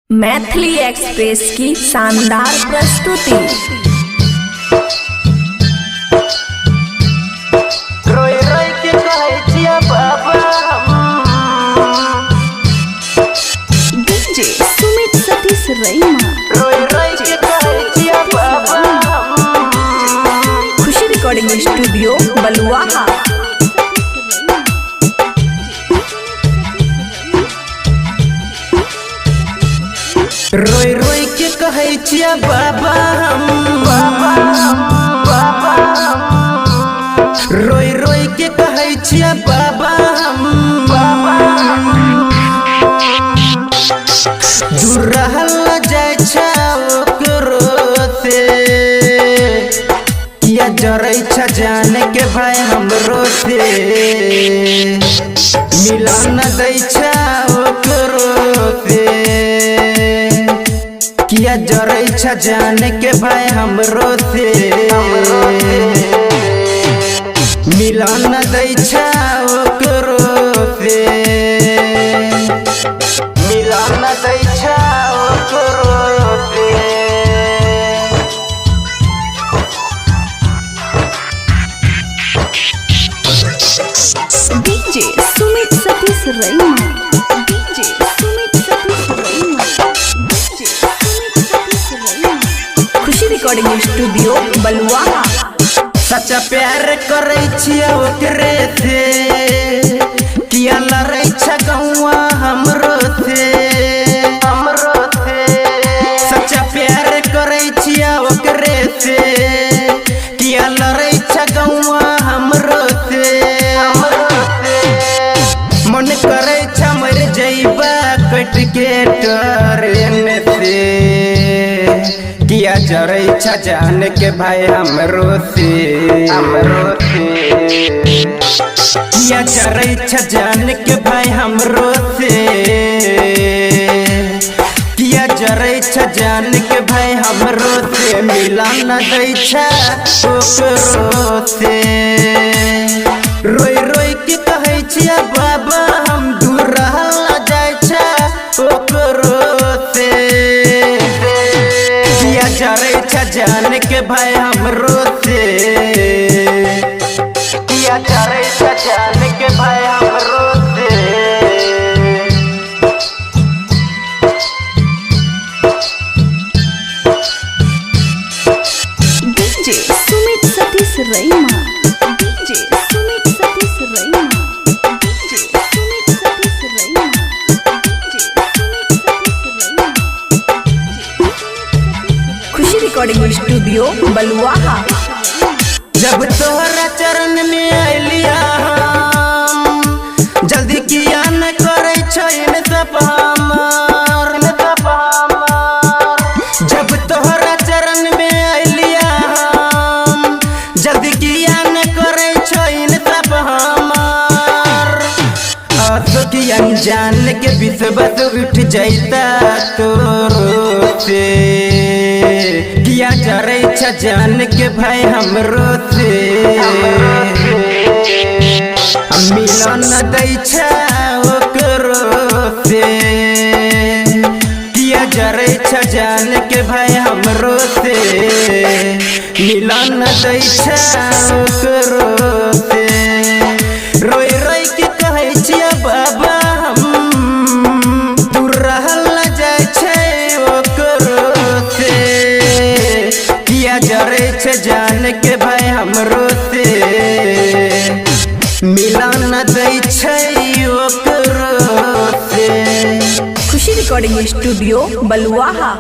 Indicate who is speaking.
Speaker 1: Maithili express की शानदार प्रस्तुति।
Speaker 2: रोई रोई के कहे जिया बाबा
Speaker 1: डीजे सुमित सतीश रैमा।
Speaker 2: रोई रोई के कहे जिया बाबा
Speaker 1: खुशी रिकॉर्डिंग स्टूडियो बलुआहा।
Speaker 2: रोई रोई के कहे जिया बाबा रोई रोई के कहे जिया बाबा दूर रहल जाय छा ओकरो से किया जरै छा जाने के भाई हमरो से मिलन दै छा ओकरो से किया जरै छा जाने के भाई हमरो से मिलन दै छा ओकरो से मिलन दै छा ओकरो से
Speaker 1: DJ Sumit Satish रैमा। DJ Sumit Satish रैमा। DJ Sumit Satish रैमा। खुशी रिकॉर्डिंग स्टूडियो बलुआहा।
Speaker 2: सच्चा प्यार करे छिया ओकरे से किया लड़ै छ गौआ हमरो से सच्चा प्यार करे छिया ओकरे से किया लड़ै छ गौआ हमरो से मन करे छ मर जइबा कट के ट्रेन से किया जरै छ जान के भाई हमरो से किया जरै छ जान के भाई हमरो से किया जरै छ जान के भाई हमरो से मिलन दै छ ओकरो से रोई रोई के कहै छिया बाबा हम दूर रहल जाय छ ओकरो से किया जरै छ जान के भाई हमरो से किया जरै छ जान के भाई हमरो से
Speaker 1: DJ Sumit Satish रैमा। DJ Sumit Satish रैमा। DJ Sumit Satish रैमा। DJ Sumit Satish रैमा। खुशी रिकॉर्डिंग स्टूडियो बलुआहा।
Speaker 2: जब तोहरा चरण में अलिया हम जल्दी किया न करे छैन सब हमर जब तोहरा चरण में अलिया हम जल्दी किया न करे छैन सब हमर आसो की अनजान के विश्वास उठ जाता तोरो से किया जरै छ जान के भाई हमरो से मिलन दै छ ओकरो से किया जरै छ जान के भाई हमरो से मिलन दै छ ओकरो से रोई रोई के कहै छिया बाबा हम दूर रहल जाय छै ओकरो से किया जरै छ जान के भाई हमरो से मिलन दै छै ओकरो से।
Speaker 1: खुशी रिकॉर्डिंग स्टूडियो बलुआहा।